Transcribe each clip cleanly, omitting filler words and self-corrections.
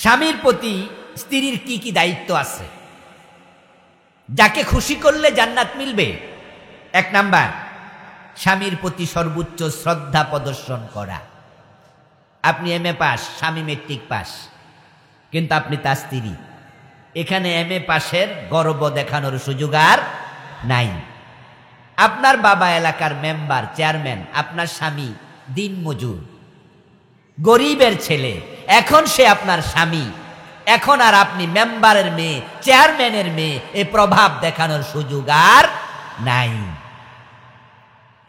স্বামীর প্রতি স্ত্রীর কি কি দায়িত্ব আছে, যাকে খুশি করলে জান্নাত মিলবে? 1 নাম্বার, স্বামীর প্রতি সর্বোচ্চ শ্রদ্ধা প্রদর্শন করা। আপনি MA পাস, স্বামী মেট্রিক পাস, কিন্তু আপনি তার স্ত্রী। এখানে MA পাশের গর্ব দেখানোর সুযোগ আর নাই। আপনার বাবা এলাকার মেম্বার, চেয়ারম্যান, আপনার স্বামী দিনমজুর, গরিবের ছেলে, এখন সে আপনার স্বামী। এখন আর আপনি মেম্বারের মেয়ে, চেয়ারম্যানের মেয়ে, এই প্রভাব দেখানোর সুযোগ আর নাই।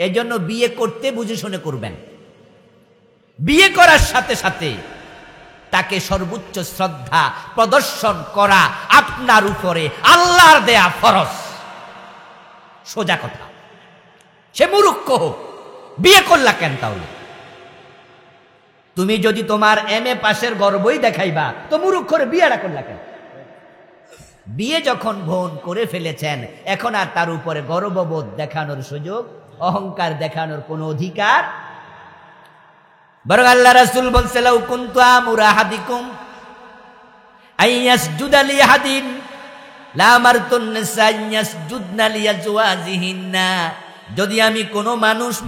এজন্য বিয়ে করতে বুঝে শুনে করবেন। বিয়ে করার সাথে সাথে তাকে সর্বোচ্চ শ্রদ্ধা প্রদর্শন করা আপনার উপরে আল্লাহর দেয়া ফরজ। সোজা কথা। সে মূর্খ হোক, বিয়ে করলা কেন তাহলে? তুমি যদি তোমার MA পাশের গর্বই দেখাইবা তো মূর্খরে বিয়েটা করলা কেন? বিয়ে যখন বোন করে ফেলেছেন, এখন আর তার উপরে গর্ববোধ দেখানোর সুযোগ, অহংকার দেখানোর কোনো অধিকার। বরং আল্লাহ রাসূল বলছে, লাউ কুনতু আমুরা আহাদিকুম আইয়াসজুদা লিআহাদিন লা আমারতুন নিসা আইয়াসজুদনা লিআজওয়াজিহিন্না। যদি আমি কোনো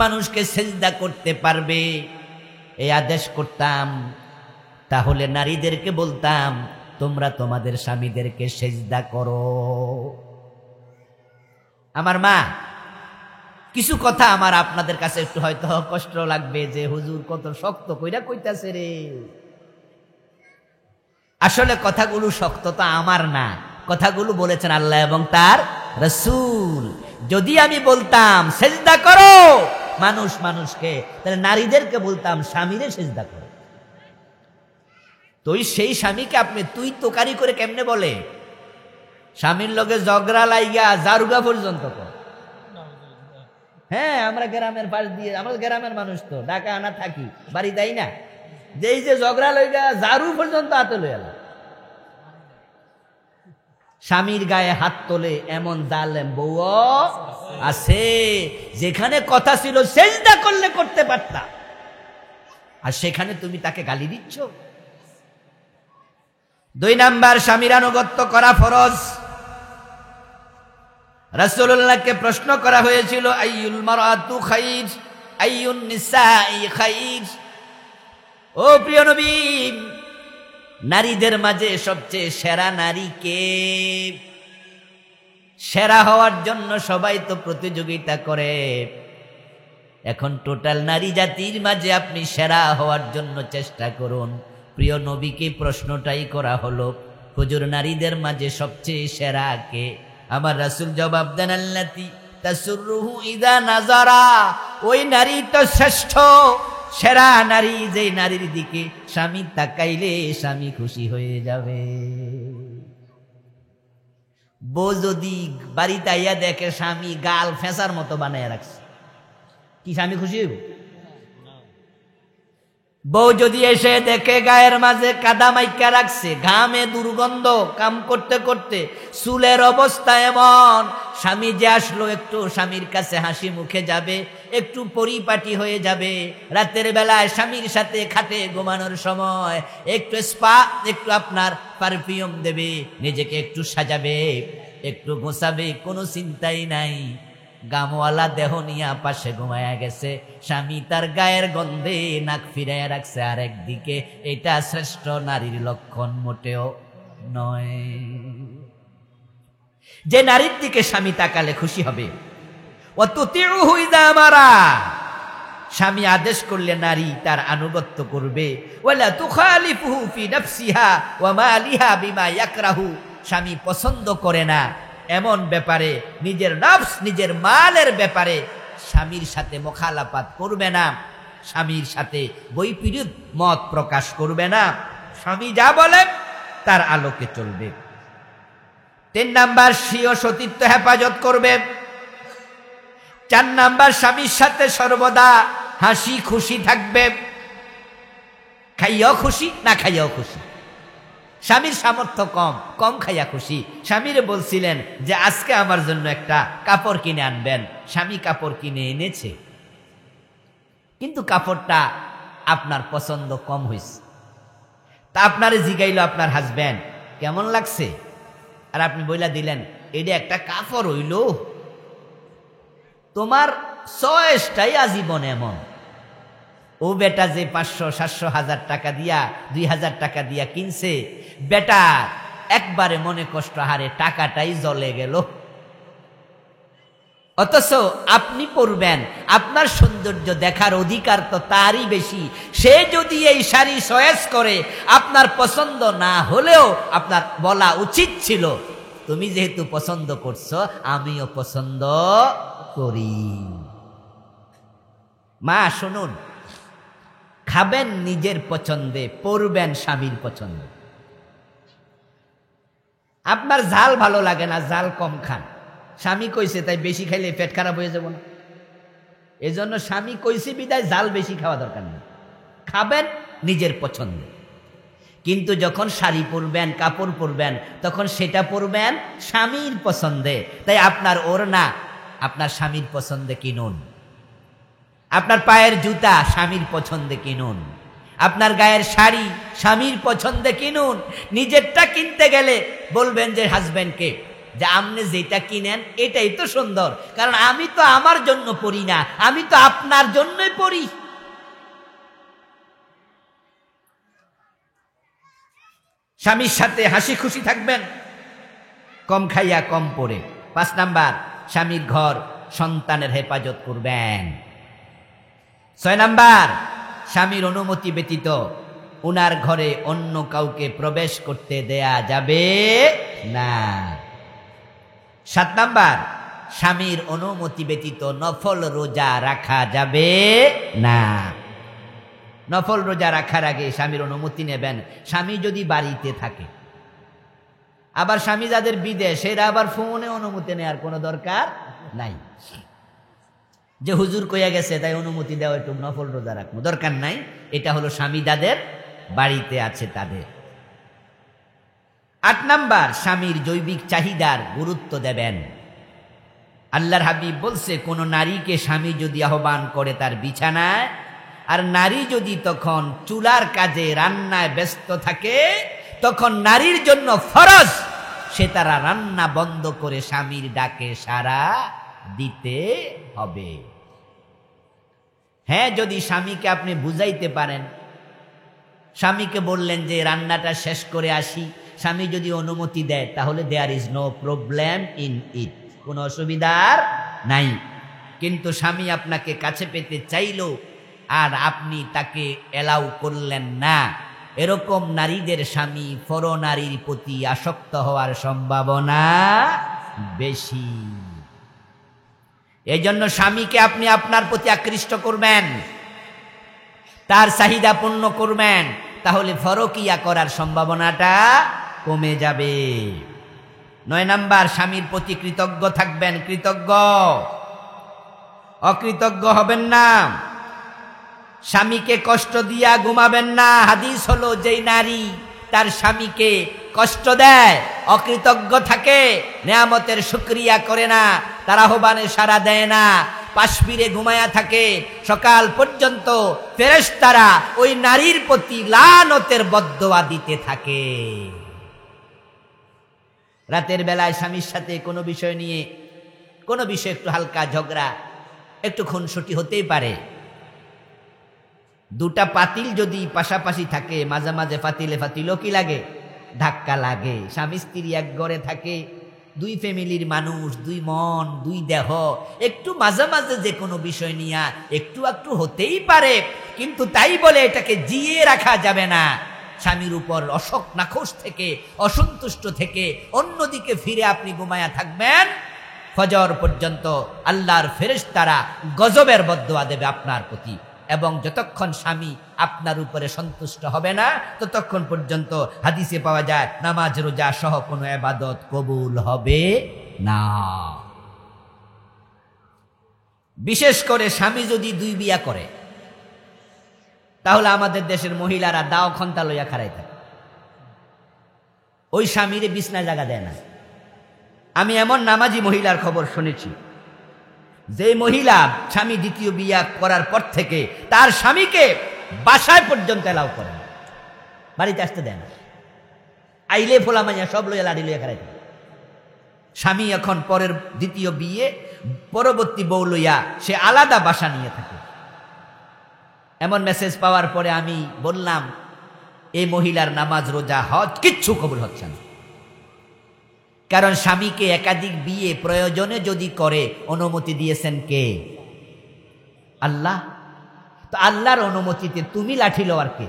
মানুষকে সেজদা করতে পারবে এই আদেশ করতাম, তাহলে নারীদেরকে বলতাম তোমরা তোমাদের স্বামীদেরকে সেজদা করো। আমার মা, কিছু কথা আমার আপনাদের কাছে একটু হয়তো কষ্ট লাগবে যে হুজুর কত শক্ত কইরা কইতাছে রে। আসলে কথাগুলো শক্ত তো আমার না, কথাগুলো বলেছেন আল্লাহ এবং তার রাসূল। যদি আমি বলতাম সেজদা করো মানুষকে, তাহলে নারীদেরকে বলতাম স্বামীরে সেজদা করো। তো সেই স্বামীকে আপনি তুই তোকারি করে কেমনে বলে? স্বামীর লগে ঝগড়া লাইগা জারুগা পর্যন্ত কর। হ্যাঁ, আমরা গ্রামের পাশ দিয়ে, আমরা গ্রামের মানুষ তো, ঢাকা আনা থাকি, বাড়ি দেয় না, যে এই যে ঝগড়া লইগা জারু পর্যন্ত হাতে লই এলাম। স্বামীর গায়ে হাত তোলে এমন জালেম বউ আছে, যেখানে কথা ছিল সেজদা করলে করতে পারতা, আর সেখানে তুমি তাকে গালি দিচ্ছ। 2 নাম্বার, স্বামীর আনুগত্য করা ফরজ। রাসূলুল্লাহকে প্রশ্ন করা হয়েছিল, আইয়ুল মারাতু খাইর আইয়ুন নিসাই খাইর। ও প্রিয় নবী, নারীদের মাঝে সবচেয়ে সেরা নারী কে? সেরা হওয়ার জন্য সবাই তো প্রতিযোগিতা করে। এখন টোটাল নারী জাতির মাঝে আপনি সেরা হওয়ার জন্য চেষ্টা করুন। প্রিয় নবীকে প্রশ্নটাই করা হলো, হুজুর নারীদের মাঝে সবচেয়ে সেরা কে? আমার রাসূল জবাব দেন, আল্লাতি তাসুরুহু ইযা নাজারা। ওই নারী তো শ্রেষ্ঠ, সেরা নারী যে নারীর দিকে স্বামী তাকাইলে স্বামী খুশি হয়ে যাবে। বউ যদি বাড়িতে আইয়া দেখে স্বামী গাল ফেঁসার মতো বানায় রাখছে, কি স্বামী খুশি হইব? বউ যদি এসে দেখে গায়ের মাঝে কাদা মাইকা রাখছে, ঘামে দুর্গন্ধ, কাম করতে করতে চুলের অবস্থা এমন, স্বামী যে আসলো একটু স্বামীর কাছে হাসি মুখে যাবে, একটু পরিপাটি হয়ে যাবে। রাতের বেলায় স্বামীর সাথে খাটে ঘুমানোর সময় একটু স্পা, একটু আপনার পারফিউম দেবে, নিজেকে একটু সাজাবে, একটু গোছাবে, কোনো চিন্তাই নাই। গামওয়ালা দেহ নিয়া পাশে ঘুমায়া গেছে, স্বামী তার গায়ের গন্ধে নাক ফিরাইয়া রাখছে আর একদিকে। এটা শ্রেষ্ঠ নারীর লক্ষণ মোটেও নয়। যে নারীর দিকে স্বামী তাকালে খুশি হবে। ওয়াতুতিউহু ইযা আমারা, স্বামী আদেশ করলে নারী তার আনুগত্য করবে। ওয়ালা তুখালিফুহু ফি নাফসিহা ওয়া মালিহা বিমা ইয়াকরাহু, স্বামী পছন্দ করে না এমন ব্যাপারে, নিজের নফস নিজের মালের ব্যাপারে স্বামীর সাথে মুখালাফাত করবে না, স্বামীর সাথে বৈপরীত মত প্রকাশ করবে না, স্বামী যা বলে তার আলোকে চলবে। 3 নাম্বার, স্বীয় সতীত্ব হেফাজত করবে। 4 নাম্বার, স্বামীর সাথে সর্বদা হাসি খুশি থাকবে, খাইয়াও খুশি না খাইয়াও খুশি। স্বামীর সামর্থ্য কম খাইয়া খুশি। স্বামীরে বলছিলেন যে আজকে আমার জন্য একটা কাপড় কিনে আনবেন, স্বামী কাপড় কিনে এনেছে, কিন্তু কাপড়টা আপনার পছন্দ কম হয়েছে, তা আপনারে জিগাইল আপনার হাজব্যান্ড কেমন লাগছে, আর আপনি বইলা দিলেন এটা একটা কাফর হইল, তোমার চয়েসটাই আজীবন এমন। ও বেটা যে 500, 700, 1000 টাকা দিয়া 2000 টাকা দিয়া কিনছে, বেটা একবারে মনে কষ্ট, হারে টাকাটাই জ্বলে গেল। অথচ আপনি পরবেন, আপনার সৌন্দর্য দেখার অধিকার তো তারই বেশি। সে যদি এই শাড়ি চয়েস করে, আপনার পছন্দ না হলেও আপনার বলা উচিত ছিল, তুমি যেহেতু পছন্দ করছো আমিও পছন্দ করি। মা শুনুন, খাবেন নিজের পছন্দে, পরবেন স্বামীর পছন্দে। আপনার ঝাল ভালো লাগে না, ঝাল কম খান। স্বামী কইছে তাই বেশি খাইলে পেট খারাপ হয়ে যাব না? এজন্য স্বামী কইছে বিদায় ঝাল বেশি খাওয়া দরকার নেই, খাবেন নিজের পছন্দে। কিন্তু যখন শাড়ি পরবেন, কাপড় পরবেন, তখন সেটা পরবেন স্বামীর পছন্দে। তাই আপনার ওড়না আপনার স্বামীর পছন্দে কিনুন, আপনার পায়ের জুতা স্বামীর পছন্দে কিনুন, আপনার গায়ের শাড়ি স্বামীর পছন্দে কিনুন। নিজেরটা কিনতে গেলে বলবেন যে হাজবেন্ডকে যে আপনি যেটা কিনেন এটাই তো সুন্দর, কারণ আমি তো আমার জন্য পরি না, আমি তো আপনার জন্যই পরি। স্বামীর সাথে হাসি খুশি থাকবেন, কম খাইয়া কম পরে। 5 নাম্বার, স্বামীর ঘর সন্তানের হেফাজত করবেন। 6 নাম্বার, স্বামীর অনুমতি ব্যতীত উনার ঘরে অন্য কাউকে প্রবেশ করতে দেয়া যাবে না। 7 নাম্বার, স্বামীর অনুমতি ব্যতীত নফল রোজা রাখা যাবে না। নফল রোজা রাখার আগে স্বামীর অনুমতি নেবেন। স্বামী যদি বাড়িতে থাকে, আবার স্বামী যাদের বিদেশ, এরা আবার ফোনে অনুমতি নেওয়ার কোনো দরকার নাই, যে হুজুর কইয়া গেছে তাই অনুমতি দেওয়া, একটু নফল রোজা রাখবো, দরকার নাই। এটা হলো স্বামী যাদের বাড়িতে আছে তাদের। 8 নাম্বার, স্বামীর জৈবিক চাহিদার গুরুত্ব দেবেন। আল্লাহর হাবিব বলছে, কোন নারীকে স্বামী যদি আহ্বান করে তার বিছানায়, আর নারী যদি তখন চুলার কাজে রান্নায় ব্যস্ত থাকে, তখন নারীর জন্য ফরজ সে তারা রান্না বন্ধ করে স্বামীর ডাকে সাড়া দিতে হবে। হ্যাঁ, যদি স্বামীকে আপনি বুঝাইতে পারেন, স্বামীকে বললেন যে রান্নাটা শেষ করে আসি, স্বামী যদি অনুমতি দেয় তাহলে there is no problem in it, কোনো অসুবিধার নাই। কিন্তু স্বামী আপনাকে কাছে পেতে চাইলো আর আপনি তাকে এলাউ করলেন না, এরকম নারীদের স্বামী পরনারীর প্রতি আসক্ত হওয়ার সম্ভাবনা বেশি। এজন্য স্বামীকে আপনি আপনার প্রতি আকৃষ্ট করবেন, তার চাহিদা পূর্ণ করবেন, তাহলে ফরকিয়া করার সম্ভাবনাটা কমে যাবে। 9 নাম্বার, স্বামীর প্রতি কৃতজ্ঞ থাকবেন। কৃতজ্ঞ, অকৃতজ্ঞ হবেন না। স্বামীকে কষ্ট দিয়া ঘুমাবেন না। হাদিস হলো, যেই নারী তার স্বামীকে কষ্ট দেয়, অকৃতজ্ঞ থাকে, নেয়ামতের শুকরিয়া করে না, তার আহ্বানে সাড়া দেয় না, পাশ ফিরে ঘুমায়া থাকে, সকাল পর্যন্ত ফেরেশতারা ওই নারীর প্রতি লানতের বদদোয়া দিতে থাকে। রাতের বেলায় স্বামীর সাথে কোনো বিষয় নিয়ে, কোনো বিষয় একটু হালকা ঝগড়া, একটু খুনসুটি হতেই পারে। দুটা পাতিল যদি পাশাপাশি থাকে, মাঝে মাঝে পাতিলে পাতিলও কি লাগে, ধাক্কা লাগে। স্বামী স্ত্রী এক ঘরে থাকে, 2 ফ্যামিলির মানুষ, 2 মন, 2 দেহ, একটু মাঝে মাঝে যে কোনো বিষয় নিয়ে একটু একটু হতেই পারে, কিন্তু তাই বলে এটাকে জিয়ে রাখা যাবে না। স্বামীর উপর অশোক নাখোশ থেকে, অসন্তুষ্ট থেকে অন্যদিকে ফিরে আপনি ঘুমায়া থাকবেন, ফজর পর্যন্ত আল্লাহর ফেরেশতারা গজবের বদদোয়া দেবে আপনার প্রতি। এবং যতক্ষণ স্বামী আপনার উপরে সন্তুষ্ট হবে না, ততক্ষণ পর্যন্ত হাদিসে পাওয়া যায় নামাজ রোজা সহ কোনো ইবাদত কবুল হবে না। বিশেষ করে স্বামী যদি 2 বিয়া করে, তাহলে আমাদের দেশের মহিলারা দাও খন্তা লইয়া খাড়াই থাকে, ওই স্বামীরে বিছনায় জায়গা দেয় না। আমি এমন নামাজি মহিলার খবর শুনেছি, যে মহিলা স্বামী 2য় বিয়া করার পর থেকে তার স্বামীকে বাসায় পর্যন্ত এলাও করে না, বাড়িতে আসতে দেয় না। আইলে ফোলা মাইয়া সব লইয়া লাড়ি লইয়া খারাই। স্বামী এখন পরের দ্বিতীয় বিয়ে, পরবর্তী বউ লইয়া সে আলাদা বাসা নিয়ে থাকে। এমন মেসেজ পাওয়ার পরে আমি বললাম, এই মহিলার নামাজ রোজা হজ কিচ্ছু কবুল হচ্ছে না। কারণ স্বামীকে একাধিক বিয়ে প্রয়োজনে যদি করে অনুমতি দিয়েছেন কে? আল্লাহ। তো আল্লাহর অনুমতিতে তুমি লাঠি লওয়ার কে?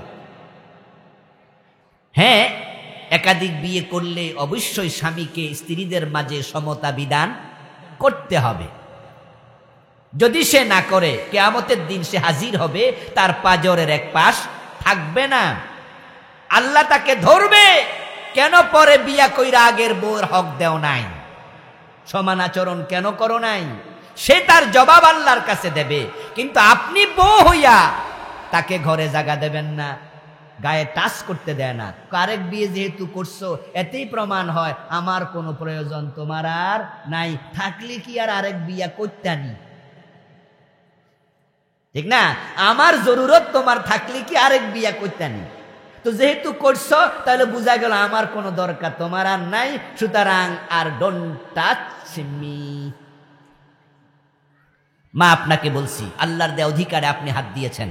হ্যাঁ, একাধিক বিয়ে করলে অবশ্যই স্বামীকে স্ত্রীদের মাঝে সমতা বিধান করতে হবে। যদি সে না করে, কিয়ামতের দিন সে হাজির হবে, তার পাজরের এক পাশ থাকবে না। আল্লাহ তাকে ধরবে, কেন পরে বিয়া কইরা আগের বউর হক দেও নাই, সমান আচরণ কেন করো নাই? সে তার জবাব আল্লাহর কাছে দেবে। কিন্তু আপনি বউ হইয়া তাকে ঘরে জায়গা দেবেন না, গায়ে টাচ করতে দেয় না। আরেক বিয়ে যেহেতু করছো, এতেই প্রমাণ হয় আমার কোনো প্রয়োজন তোমার আর নাই। থাকলে কি আর আরেক বিয়া করতানি? ঠিক না? আমার জরুরত তোমার থাকলে কি আরেক বিয়া করতানি? তো যেহেতু করছো, তাহলে বোঝা গেল আমার কোনো দরকার তোমার আর নাই, সুতরাং আর ডোন্ট টাচ মি। মা, আপনাকে বলছি, আল্লাহর দেয়া অধিকারে আপনি হাত দিয়েছেন,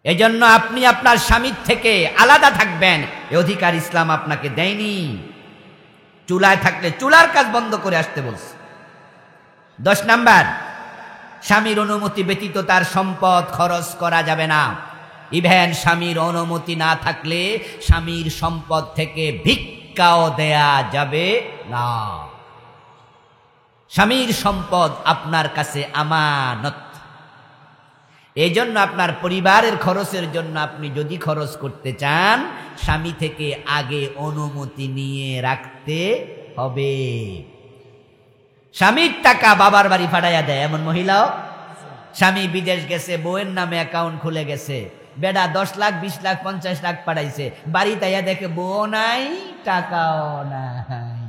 এজন্য আপনি আপনার স্বামীর থেকে আলাদা থাকবেন, এ অধিকার ইসলাম আপনাকে দেয়নি। চুলায় থাকলে চুলার কাজ বন্ধ করে আসতে বলছে। 10 নাম্বার, স্বামীর অনুমতি ব্যতীত তার সম্পদ খরচ করা যাবে না। ইভেন স্বামীর অনুমতি না থাকলে স্বামীর সম্পদ থেকে ভিক্ষাও দেয়া যাবে না। স্বামীর সম্পদ আপনার কাছে আমানত। এই জন্য আপনার পরিবারের খরচের জন্য আপনি যদি খরচ করতে চান, স্বামী থেকে আগে অনুমতি নিয়ে রাখতে হবে। স্বামীর টাকা বাবার বাড়ি ফাটাইয়া দেয় এমন মহিলাও। স্বামী বিদেশ গেছে, বউয়ের নামে অ্যাকাউন্ট খুলে গেছে, বেডা 10 লাখ 20 লাখ 50 লাখ পাঠাইছে, বাড়িতে আইয়া দেখে বউ নাই, টাকাও নাই,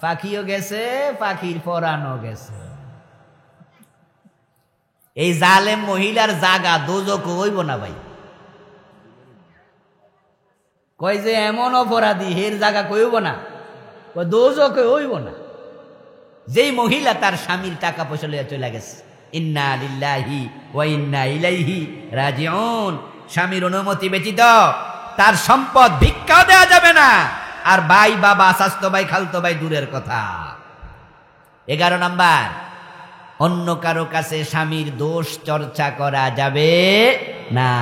পাখিও গেছে, পাখির পরানো গেছে। এই জালেম মহিলার জাগা দোজক হইব না ভাই। কয় যে এমন অপরাধী, হের জায়গা কইব না, দোজক হইব না। যেই মহিলা তার স্বামীর টাকা পয়সা লইয়া চলে গেছে, ইন্না লিল্লাহি ওয়া ইন্না ইলাইহি রাজিউন, স্বামীর অনুমতি ব্যতীত তার সম্পদ ভিক্ষা দেওয়া যাবে না। আর ভাই, বাবা, স্বাস্থ্য ভাই, খালতো ভাই দূরের কথা। 11 নাম্বার, অন্য কারো কাছে স্বামীর দোষ চর্চা করা যাবে না।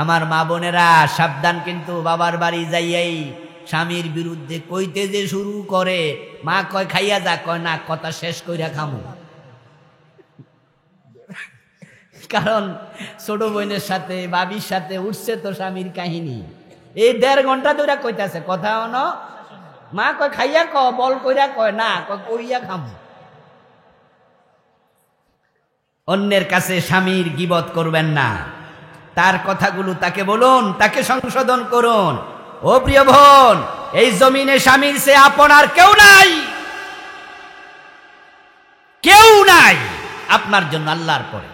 আমার মা বোনেরা সাবধান, কিন্তু বাবার বাড়ি যাইয়াই স্বামীর বিরুদ্ধে কইতে যে শুরু করে, মা কয় খাইয়া যা, কয় না, কথা শেষ কইরা খামু। কারণ ছোট বোনের সাথে বাবির সাথে উঠছে তো স্বামীর কাহিনী, এই 1.5 ঘন্টা ধরে কইতাছে, কথা অন, মা কয় খাইয়া ক, বল কইরা, কয় না, কয় কইয়া খামু। অন্যের কাছে স্বামীর গীবত করবেন না, তার কথাগুলো তাকে বলুন, তাকে সংশোধন করুন। ও প্রিয় বোন, এই জমিনে স্বামীর সে আপন আর কেউ নাই, কেউ নাই আপনার জন্য আল্লাহর পরে।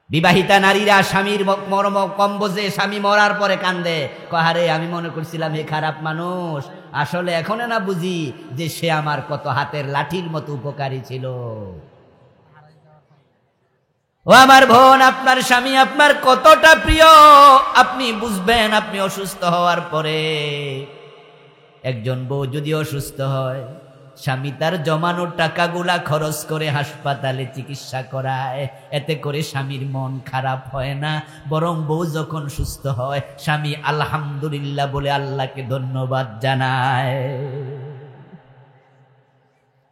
বিবাহিতা নারীরা স্বামীর মর্ম কম বোঝে, স্বামী মরার পরে কান্দে, কহারে আমি মনে করছিলাম হে খারাপ মানুষ, আসলে এখনো না বুঝি যে সে আমার কত হাতের লাঠির মতো উপকারী ছিল। ও আমার বোন, আপনার স্বামী আপনার কতটা প্রিয় আপনি বুঝবেন আপনি অসুস্থ হওয়ার পরে। একজন বউ যদি অসুস্থ হয়, স্বামী তার জমানো টাকাগুলা খরচ করে হাসপাতালে চিকিৎসা করায়, এতে করে স্বামীর মন খারাপ হয় না, বরং বউ যখন সুস্থ হয় স্বামী আলহামদুলিল্লাহ বলে আল্লাহকে ধন্যবাদ জানায়।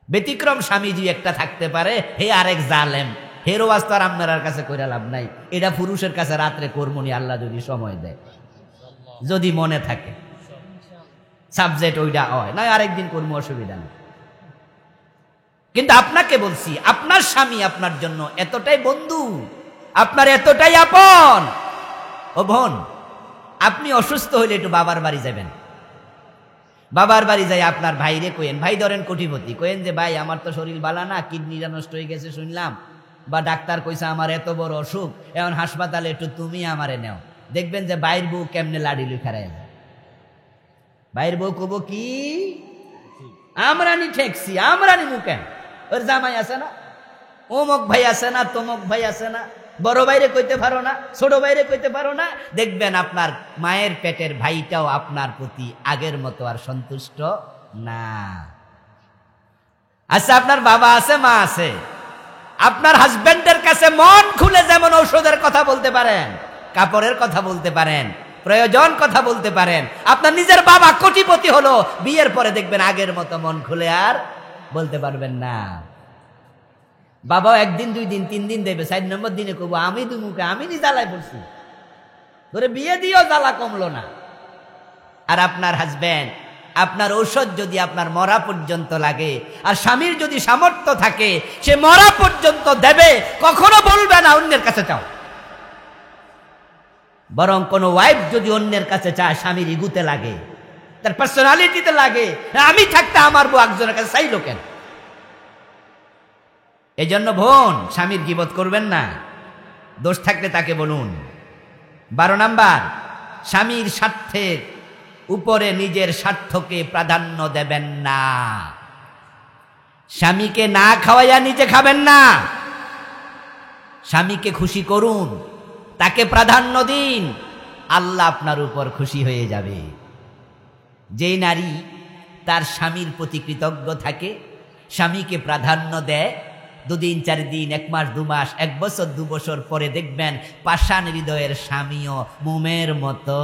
ব্যতিক্রম স্বামী যদি একটা থাকতে পারে, হে আরেক জালেম, হেরো আস্ত আর আপনার কাছে কইরা লাভ নাই, এটা পুরুষের কাছে রাত্রে কর্মনি, আল্লাহ যদি সময় দেয়, যদি মনে থাকে সাবজেক্ট ওইটা হয়, না আরেকদিন কর্ম, অসুবিধা নেই। কিন্তু আপনাকে বলছি, আপনার স্বামী আপনার জন্য এতটাই বন্ধু, আপনার এতটাই আপন। ও বোন, আপনি অসুস্থ হইলে একটু বাবার বাড়ি যাবেন, বাবার বাড়ি যাই আপনার ভাইরে কইেন, ভাই ধরেন কোটিপতি, কইেন যে ভাই আমার তো শরীর ভালো না, কিডনিটা নষ্ট হয়ে গেছে শুনলাম, বা ডাক্তার কইছে আমার এত বড় অসুখ, এখন হাসপাতালে একটু তুমি আমারে নেও, দেখবেন যে বাইর বউ কেমনে লাড়ি লুই খারাই। বাইর বউ কব কি আমরানি ঠেকছি, আমরানি মুখেন। ওর জামাই আছে না, অমুক ভাই আছে না, তমুক ভাই আছে না, বড় বাইরে কইতে পারো না, ছোট বাইরে কইতে পারো না, দেখবেন আপনার মায়ের পেটের ভাইটাও আপনার প্রতি আগের মতো আর সন্তুষ্ট না। আচ্ছা, আপনার বাবা আছে, মা আছে, আপনার হাজবেন্ডের কাছে মন খুলে যেমন ঔষধের কথা বলতে পারেন, কাপড়ের কথা বলতে পারেন, প্রয়োজন কথা বলতে পারেন, আপনার নিজের বাবা কোটিপতি হলো, বিয়ের পরে দেখবেন আগের মতো মন খুলে আর বলতে পারবেন না। বাবাও একদিন, 2 দিন, 3 দিন দেবে, 4 নম্বর দিনে কব আমি দুমুখে, আমি নি জ্বালায় পড়ছি, ধরে বিয়ে দিয়েও জ্বালা কমলো না। আর আপনার হাজবেন্ড, আপনার ঔষধ যদি আপনার মরা পর্যন্ত লাগে, আর স্বামীর যদি সামর্থ্য থাকে সে মরা পর্যন্ত দেবে, কখনো বলবে না অন্যের কাছে চাও। বরং কোন ওয়াইফ যদি অন্যের কাছে চায়, স্বামীর ইগুতে লাগে, তার পার্সোনালিটিতে লাগে, আমি থাকতে আমার বউ একজনের কাছে চাইলো কেন? এই জন্য বোন, স্বামীর গীবত করবেন না, দোষ থাকলে তাকে বলুন। 12 নাম্বার, স্বামীর স্বার্থের উপরে নিজের স্বার্থকে প্রাধান্য দেবেন না। স্বামীকে না খাওয়াইয়া নিজে খাবেন না। স্বামীকে খুশি করুন, তাকে প্রাধান্য দিন, আল্লাহ আপনার উপর খুশি হয়ে যাবে। যেই নারী তার স্বামীর প্রতি কৃতজ্ঞ থাকে, স্বামীকে প্রাধান্য দেয়, 2 দিন 4 দিন, 1 মাস 2 মাস, 1 বছর 2 বছর পরে দেখবেন পাষাণ হৃদয়ের স্বামীও মোমের মতো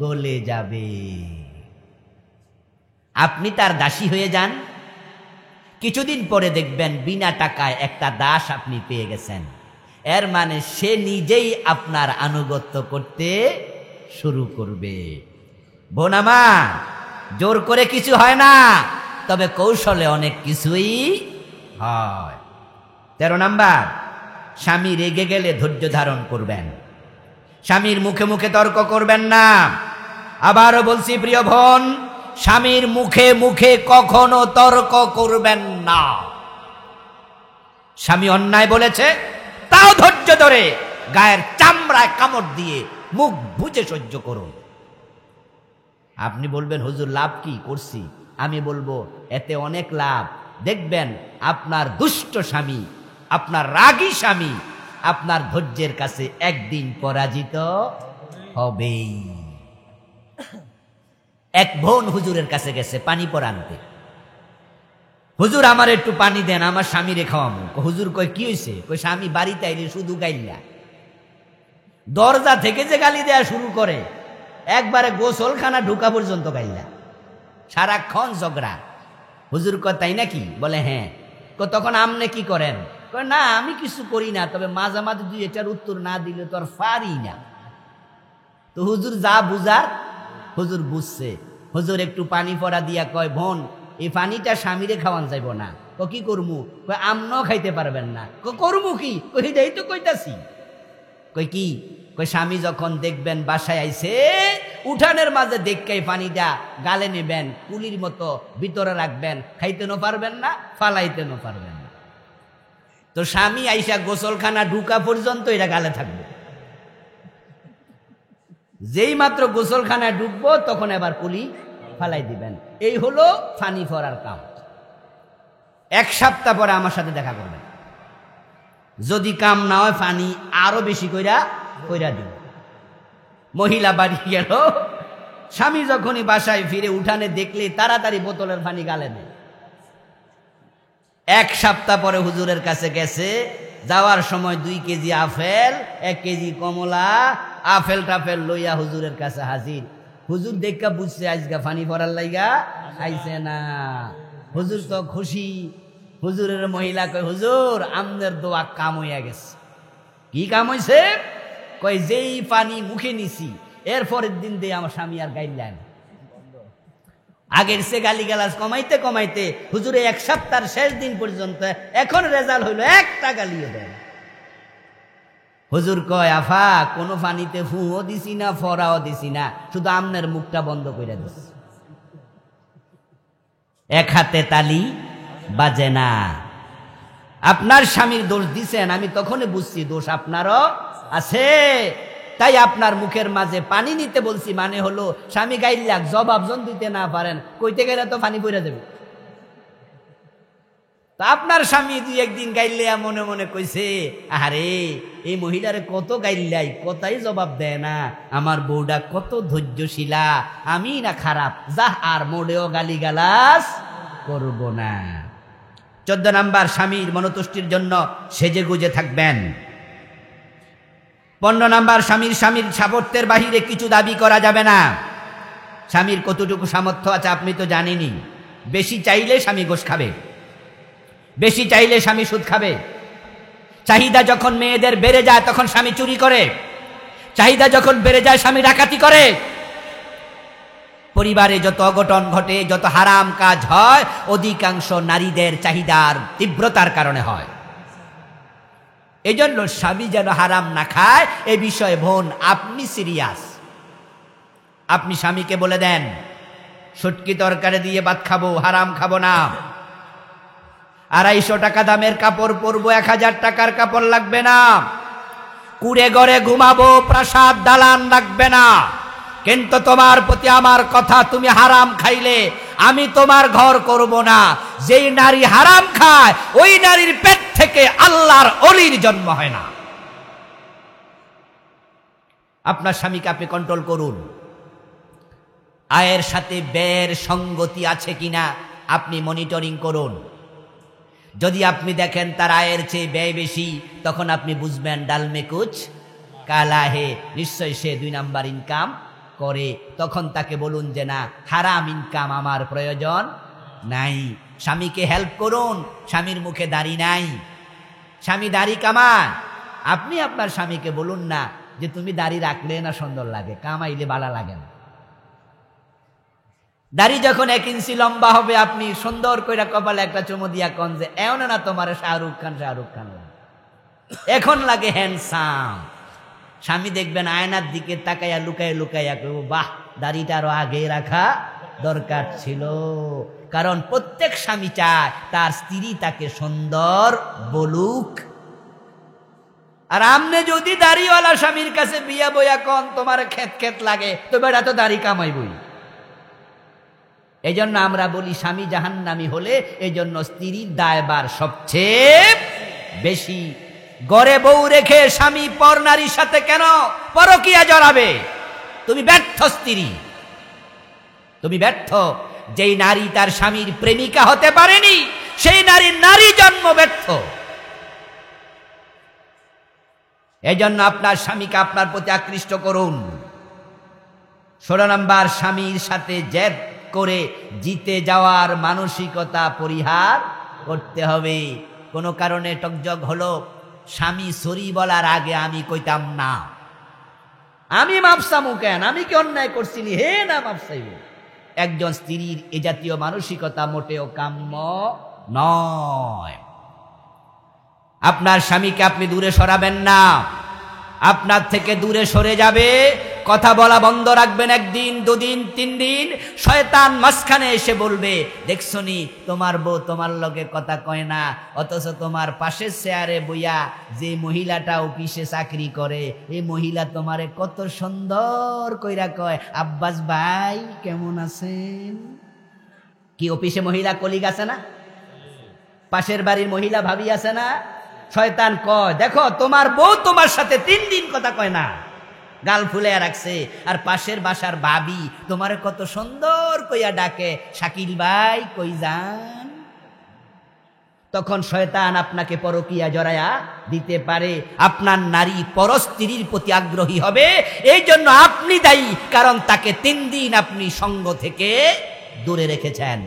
গলে যাবে। আপনি তার দাসী হয়ে যান, কিছুদিন পরে দেখবেন বিনা টাকায় একটা দাস আপনি পেয়ে গেছেন। এর মানে সে নিজেই আপনার আনুগত্য করতে শুরু করবে। বোন আমার, জোর করে কিছু হয় না, তবে কৌশলে অনেক কিছুই হয়। 13 নাম্বার, স্বামী রেগে গেলে ধৈর্য ধারণ করবেন, স্বামীর মুখে মুখে তর্ক করবেন না। আবারও বলছি প্রিয় বোন, স্বামীর মুখে মুখে কখনো তর্ক করবেন না। স্বামী অন্যায় বলেছে, তাও ধৈর্য ধরে গায়ের চামড়ায় কামড় দিয়ে মুখ বুজে সহ্য করুন। আপনি বলবেন হুজুর লাভ কি করছি? আমি বলবো এতে অনেক লাভ। দেখবেন আপনার দুষ্ট স্বামী, আপনার রাগী স্বামী আপনার ধৈর্যের কাছে একদিন পরাজিত হবেই। এক বোন হুজুরের কাছে গেছে পানি পরানতে। হুজুর আমার একটু পানি দেন, আমার স্বামীরে খাওয়ামু। হুজুর কয় কি হয়েছে? কয় স্বামী বাড়িতে আইলে শুধু গাইলা, দরজা থেকে যে গালি দেয়া শুরু করে, একবারে গোসলখানা ঢুকা পর্যন্ত গাইলা, সারাক্ষণ ঝগড়া। হুজুর কয় তাই নাকি? বলে হ্যাঁ। তখন আমনে কি করেন? কয় না আমি কিছু করি না, তবে মাঝে মাঝে 2-1টার উত্তর না দিলে তো আর পারি না। তো হুজুর যা বুঝার হুজুর বুঝছে। হুজুর একটু পানি পড়া দিয়া কয় বোন এই পানিটা স্বামীরে খাওয়ান যাইব না। কি করমু? কয় আমনও খাইতে পারবেন না। করমু কি? কই তো কইতাছি। কই কি? কই স্বামী যখন দেখবেন বাসায় আইছে, উঠানের মাঝে দেখকাই পানিটা গালে নেবেন, কুলির মতো ভিতরে রাখবেন, খাইতেনও পারবেন না, ফালাইতেনও পারবেন না। তো স্বামী আইসা গোসলখানা ঢুকা পর্যন্ত এটা গালে থাকবে। যেই মাত্র গোসলখানায় ঢুকবো তখন এবার কুলি ফালাই দিবেন। এই হলো ফানি ফরার কাম। 1 সপ্তাহ পরে আমার সাথে দেখা করবেন। যদি কাম না হয় ফানি আরো বেশি কইরা দিব। মহিলা বাড়ি গেল, স্বামী যখনই বাসায় ফিরে উঠানে দেখলে তাড়াতাড়ি বোতলের পানি গালে নেয়। 1 সপ্তাহ পরে হুজুরের কাছে গেছে, যাওয়ার সময় 2 কেজি আপেল, 1 কেজি কমলা, আপেল টাফেল লইয়া হুজুরের কাছে হাজির। হুজুর দেখা বুঝছে আজকে পানি ভরার লাইগা আইছে না। হুজুর তো খুশি। হুজুরের মহিলা কয় হুজুর আমনের দোয়া কাম হইয়া গেছে। কি কাম হইছে? কয় যেই পানি মুখে নিছি এর পরের দিন দিয়ে আমার স্বামী আর গাইলেন। আগের সে গালি গালাজ কমাইতে কমাইতে হুজুরে 1 সপ্তাহের শেষ দিন পর্যন্ত এখন রেজাল্ট হইল 1টা গালিও দেন। হুজুর কয় আফা কোনো পানিতে ফুঁও দিছি না, ফরাও দিছি না, শুধু আমনের মুখটা বন্ধ করে দিছি। 1 হাতে তালি বাজে না। আপনার স্বামীর দোষ দিছেন, আমি তখনই বুঝছি দোষ আপনারও আছে। তাই আপনার মুখের মাঝে পানি নিতে বলছি, মানে হলো স্বামী গাইলাক জবাব জন দিতে না পারেন, কইতে গেলে তো পানি পড়ে যাবে। তা আপনার স্বামী দুই একদিন গাইলে মনে মনে কইছে, আরে এই মহিলারে কত গাইলাই, কথাই জবাব দেয় না, আমার বউটা কত ধৈর্যশীলা, আমি না খারাপ, যা আর মোড়েও গালিগালাজ করব না। 14 নাম্বার, স্বামীর মনোতুষ্টির জন্য সেজে গুজে থাকবেন। 15 নাম্বার, স্বামীর সামর্থ্যের বাহিরে কিছু দাবি করা যাবে না। স্বামীর কতটুকু সামর্থ্য আছে আপনি তো জানেনই। বেশি চাইলে স্বামী ঘোষ খাবে, বেশি চাইলে স্বামী সুদ খাবে। চাহিদা যখন মেয়েদের বেড়ে যায় তখন স্বামী চুরি করে, চাহিদা যখন বেড়ে যায় স্বামী ডাকাতি করে। পরিবারে যত অঘটন ঘটে, যত হারাম কাজ হয়, অধিকাংশ নারীদের চাহিদার তীব্রতার কারণে হয়। এজন্য স্বামী যেন হারাম না খায় এ বিষয়ে বোন আপনি সিরিয়াস। আপনি স্বামীকে বলে দেন, শুটকি তরকারি দিয়ে ভাত খাবো, হারাম খাবো না। 250 টাকা দামের কাপড় পরবো, 1000 টাকার কাপড় লাগবে না। কুড়ে ঘরে ঘুমাবো, প্রাসাদ দালান লাগবে না। কিন্তু তোমার প্রতি আমার কথা, তুমি হারাম খাইলে আমি তোমার ঘর করব না। যেই নারী হারাম খায় ওই নারীর পেট থেকে আল্লাহর ওলির জন্ম হয় না। আপনার স্বামীকে আপনি কন্ট্রোল করুন। আয়ের সাথে ব্যয়ের সঙ্গতি আছে কিনা আপনি মনিটরিং করুন। যদি আপনি দেখেন তার আয়ের চেয়ে ব্যয় বেশি, তখন আপনি বুঝবেন ডাল মে কুছ কালা হে, নিশ্চয় সে 2 নাম্বার ইনকাম করে। তখন তাকে বলুন যে না, হারাম ইনকাম আমার প্রয়োজন নাই। স্বামীকে হেল্প করুন। স্বামীর মুখে দাড়ি নাই, স্বামী দাড়ি কামান। আপনি আপনার স্বামীকে বলুন না যে তুমি দাড়ি রাখলে না সুন্দর লাগে, কামাইলে ভালো লাগে না। দাড়ি যখন 1 ইঞ্চি লম্বা হবে, আপনি সুন্দর করে কপালে একটা চুমু দিয়া কন যে এমন না তোমার শাহরুখ খান এখন লাগে হ্যান্ডসাম। স্বামী দেখবেন আয়নার দিকে তাকাইয়া লুকাইয়া লুকাইয়া কইব, বাহ, দাড়িটা আরো আগে রাখা দরকার ছিল। কারণ প্রত্যেক স্বামী চায় তার স্ত্রী তাকে সুন্দর বলুক। আর আমনে যদি দাড়িওয়ালা স্বামীর কাছে বিয়া বইয়া কন তোমার খেত খেত লাগে, তো বেটা তো দাড়ি কামাইবই। এই জন্য আমরা বলি স্বামী জাহান্নামী হলে এই জন্য স্ত্রীর দায়ভার সবচেয়ে বেশি। ঘরে বউ রেখে স্বামী পর নারীর সাথে কেন পরকিয়া জড়াবে? তুমি ব্যর্থ স্ত্রী, তুমি ব্যর্থ। যেই নারী তার স্বামীর প্রেমিকা হতে পারেনি সেই নারী জন্ম ব্যর্থ। এই জন্য আপনার স্বামীকে আপনার প্রতি আকৃষ্ট করুন। 16 নাম্বার, স্বামীর সাথে জেদ করে জিতে যাওয়ার মানসিকতা পরিহার করতে হবে। কোনো কারণে টকজগ হলো, স্বামী সরি বলার আগে আমি কইতাম না, আমি মাপসামু কেন, আমি কি অন্যায় করছিনি, হে না মাপসাইব। একজন স্ত্রীর এ জাতীয় মানসিকতা মোটেও কাম্য নয়। আপনার স্বামীকে আপনি দূরে সরাবেন না, আপনার থেকে দূরে সরে যাবে। কথা বলা বন্ধ রাখবেন, 1 দিন 2 দিন 3 দিন। শয়তান মাঝখানে এসে বলবে, দেখছনি তোমার বউ তোমার লগে কথা কয় না, অথচ তোমার পাশের চেয়ারে বইয়া যে মহিলাটা অফিসে চাকরি করে এই মহিলা তোমারে কত সুন্দর কইরা কয়, আব্বাস ভাই কেমন আছেন। কি অফিসে মহিলা কলিগ আছে না? পাশের বাড়ির মহিলা ভাবি আছে না? শয়তান কয়, দেখো তোমার বউ তোমার সাথে 3 দিন কথা কয় না, গাল ফুলে রাখছে, আর পাশের বাসার ভাবি তোমার কত সুন্দর কইয়া ডাকে, শাকিল ভাই কই যান। তখন শয়তান আপনাকে পরকিয়া জড়ায়া দিতে পারে। আপনার নারী পরস্ত্রীর প্রতি আগ্রহী হবে, এই জন্য আপনি দায়ী, কারণ তাকে 3 দিন আপনি সঙ্গ থেকে দূরে রেখেছেন।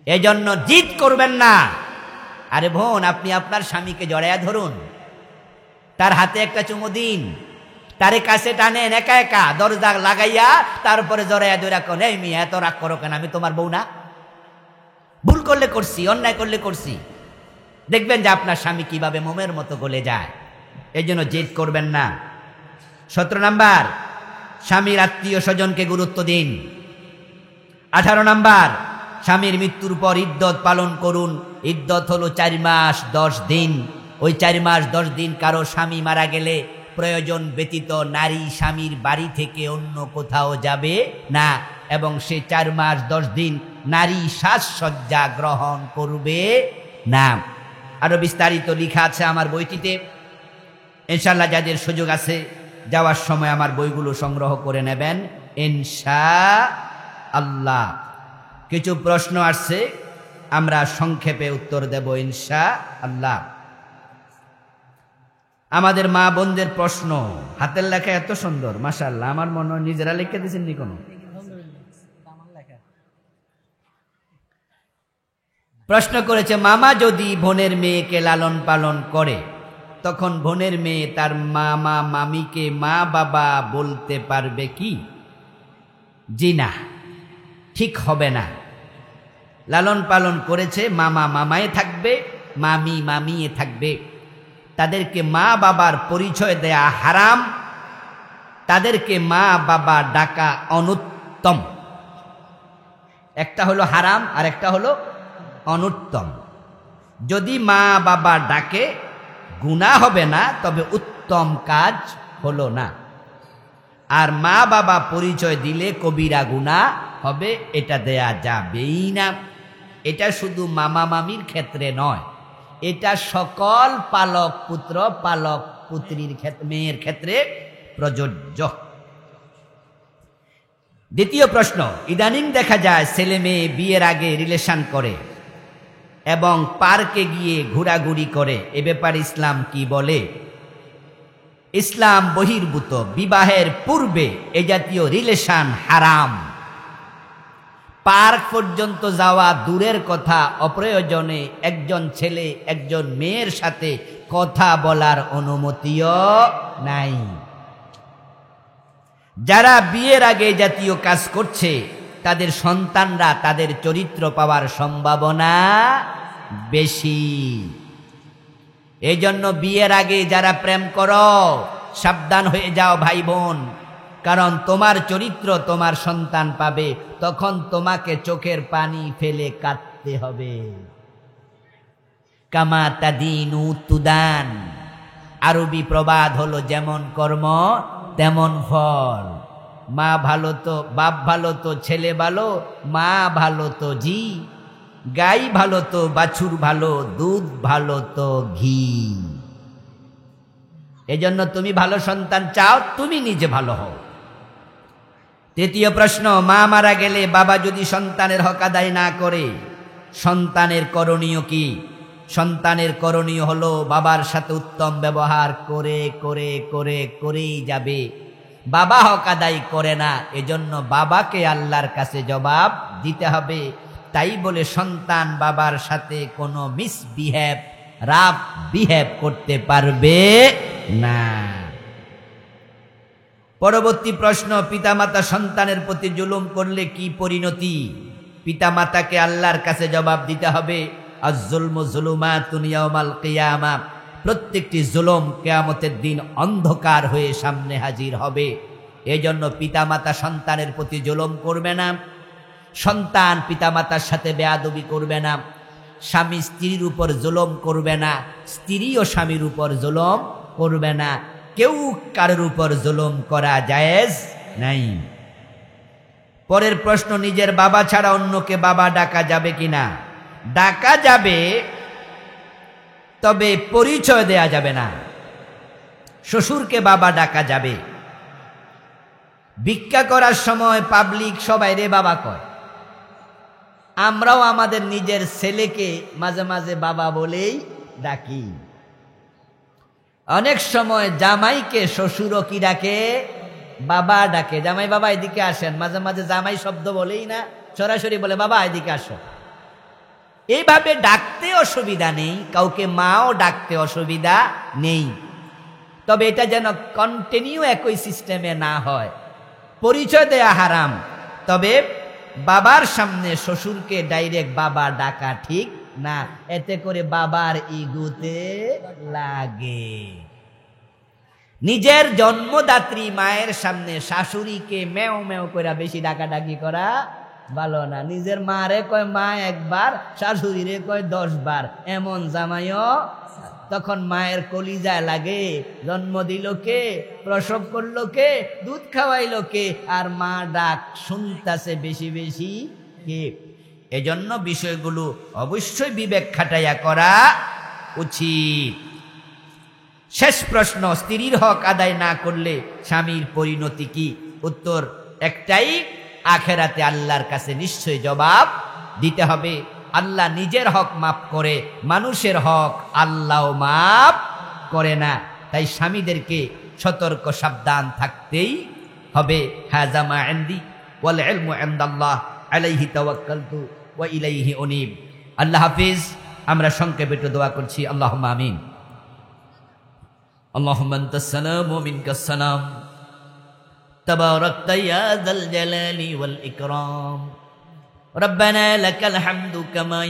এই জন্য জিদ করবেন না। আরে বোন, আপনি আপনার স্বামীকে জড়ায়া ধরুন, তার হাতে একটা চুমু দিন, তারে কাছে টানেন একা একা দরজা লাগাইয়া, তারপরে জড়াইয়া ধরে কোন, এই মেয়ে এত রাগ করো কেন, আমি তোমার বউ না? ভুল করলে করছি, অন্যায় করলে করছি। দেখবেন যে আপনার স্বামী কিভাবে মোমের মতো গলে যায়। এই জন্য জেদ করবেন না। 17 নাম্বার, স্বামীর আত্মীয় স্বজনকে গুরুত্ব দিন। 18 নাম্বার, স্বামীর মৃত্যুর পর ইদ্যত পালন করুন। ইদ্যত হলো 4 মাস 10 দিন। ওই 4 মাস 10 দিন কারো স্বামী মারা গেলে প্রয়োজন ব্যতীত নারী স্বামীর বাড়ি থেকে অন্য কোথাও যাবে না, এবং সে 4 মাস 10 দিন নারী সাজসজ্জা গ্রহণ করবে না। আরো বিস্তারিত লেখা আছে আমার বইটিতে। ইনশাআল্লাহ যাদের সুযোগ আছে যাওয়ার সময় আমার বইগুলো সংগ্রহ করে নেবেন ইনশাআল্লাহ। কিছু প্রশ্ন আসছে, আমরা সংক্ষেপে উত্তর দেব ইনশাআল্লাহ। আমাদের মা বোনদের প্রশ্ন, হাতের লেখা এত সুন্দর মাশাআল্লাহ, আমার মনে হয় নিজেরা লিখে দিয়েছেন নি কোনো। প্রশ্ন করেছে, মামা যদি বোনের মেয়েকে লালন পালন করে তখন বোনের মেয়ে তার মামা মামিকে মা বাবা বলতে পারবে কি? জি না, ঠিক হবে না। লালন পালন করেছে, মামা মামায়ে থাকবে, মামি মামিয়ে থাকবে। তাদেরকে মা বাবার পরিচয় দেয়া হারাম, তাদেরকে মা বাবা ডাকা অনুত্তম। একটা হলো হারাম আর একটা হলো অনুত্তম। যদি মা বাবা ডাকে গুনাহ হবে না, তবে উত্তম কাজ হলো না। আর মা বাবা পরিচয় দিলে কবিরা গুনাহ হবে, এটা দেয়া যাবেই না। এটা শুধু মামা মামির ক্ষেত্রে নয়, এটা সকল পালক পুত্র পালক পুত্রীর মেয়ের ক্ষেত্রে প্রযোজ্য। দ্বিতীয় প্রশ্ন, ইদানিং দেখা যায় ছেলে মেয়ে বিয়ের আগে রিলেশন করে এবং পার্কে গিয়ে ঘোরাঘুরি করে, এ ব্যাপারে ইসলাম কি বলে? ইসলাম বহির্ভূত, বিবাহের পূর্বে এ জাতীয় রিলেশন হারাম। পার্ক পর্যন্ত যাওয়া দূরের কথা, অপ্রয়োজনে একজন ছেলে একজন মেয়ের সাথে কথা বলার অনুমতিও নাই। যারা বিয়ের আগে জাতীয় কাজ করছে তাদের সন্তানরা তাদের চরিত্র পাওয়ার সম্ভাবনা বেশি। এই জন্য বিয়ের আগে যারা প্রেম করো সাবধান হয়ে যাও ভাই বোন, কারণ তোমার চরিত্র তোমার সন্তান পাবে, তখন তোমাকে চোখের পানি ফেলে কাঁদতে হবে। কামা তাদিনু তুদান, আরবি প্রবাদ হলো যেমন কর্ম তেমন ফল। মা ভালো তো বাপ ভালো তো ছেলে ভালো, মা ভালো তো জি, গাই ভালো তো বাছুর ভালো, দুধ ভালো তো ঘি। এজন্য তুমি ভালো সন্তান চাও, তুমি নিজে ভালো হও। তৃতীয় প্রশ্ন, মা মারা গেলে বাবা যদি সন্তানের হক আদায় না করে সন্তানের করণীয় কি? সন্তানের করণীয় হলো বাবার সাথে উত্তম ব্যবহার করে করে করে করেই যাবে। বাবা হক আদায় করে না, এজন্য বাবাকে আল্লাহর কাছে জবাব দিতে হবে। তাই বলে সন্তান বাবার সাথে কোনো মিসবিহেভ রাফ বিহেভ করতে পারবে না। পরবর্তী প্রশ্ন, পিতামাতা সন্তানের প্রতি জুলুম করলে কি পরিণতি? পিতামাতাকে আল্লাহর কাছে জবাব দিতে হবে। আয-যুলমু যুলুমাতুন ইয়াওমাল কিয়ামা, প্রত্যেকটি জুলুম কিয়ামতের দিন অন্ধকার হয়ে সামনে হাজির হবে। এজন্য পিতামাতা সন্তানের প্রতি জুলুম করবে না, সন্তান পিতামাতার সাথে বেয়াদবি করবে না, স্বামী স্ত্রীর উপর জুলুম করবে না, স্ত্রীও স্বামীর উপর জুলুম করবে না। কেউ কারোর উপর জুলুম করা জায়েজ নাই। পরের প্রশ্ন, নিজের বাবা ছাড়া অন্যকে বাবা ডাকা যাবে কিনা? ডাকা যাবে, তবে পরিচয় দেয়া যাবে না। শ্বশুরকে বাবা ডাকা যাবে। ভিক্ষা করার সময় পাবলিক সবাই রে বাবা কয়, আমরাও আমাদের নিজের ছেলেকে মাঝে মাঝে বাবা বলেই ডাকি। অনেক সময় জামাইকে শ্বশুরও কি ডাকে? বাবা ডাকে। জামাই বাবা এদিকে আসেন, মাঝে মাঝে জামাই শব্দ বলেই না, সরাসরি বলে বাবা এদিকে আসো। এইভাবে ডাকতে অসুবিধা নেই, কাউকে মাও ডাকতে অসুবিধা নেই, তবে এটা যেন কন্টিনিউ একই সিস্টেমে না হয়। পরিচয় দেয়া হারাম, তবে বাবার সামনে শ্বশুরকে ডাইরেক্ট বাবা ডাকা ঠিক না, এতে করে বাবার ইগুতে লাগে। নিজের জন্মদাত্রী মায়ের সামনে শাশুড়িকে মেও মেও করে বেশি ডাকাডাকি করা ভালো না। নিজের মারে কয় মা একবার, শাশুড়িরে কয় 10 বার, এমন জামাইও। তখন মায়ের কলিজায় লাগে, জন্ম দিল কে, প্রসব করলো কে, দুধ খাওয়াইলো কে, আর মা ডাক শুনতাছে বেশি বেশি কে। এজন্য বিষয়গুলো অবশ্যই বিবেক খাটাইয়া করা উচিত। শেষ প্রশ্ন, স্ত্রীর হক আদায় না করলে স্বামীর পরিণতি কি? উত্তর একটাই, আখেরাতে আল্লাহর কাছে নিশ্চয় জবাব দিতে হবে। আল্লাহ নিজের হক মাফ করে, মানুষের হক আল্লাহ মাফ করে না। তাই স্বামীদেরকে সতর্ক সাবধান থাকতেই হবে। হাযা মা ইনদি ওয়াল ইলমু ইনদাল্লাহ আলাইহি তাওয়াক্কালতু ওয়া ইলাইহি উনীব। আল্লাহ হাফেজ। আমরা সংক্ষেপে একটু দোয়া করছি। আল্লাহুম্মা আমিন। আল্লাহুম্মা আনতাস সালাম ওয়া মিনকাস সালাম, তাবারাকতা ইয়া যাল জালালি ওয়াল ইকরাম। রব্বানা লাকাল হামদু কামা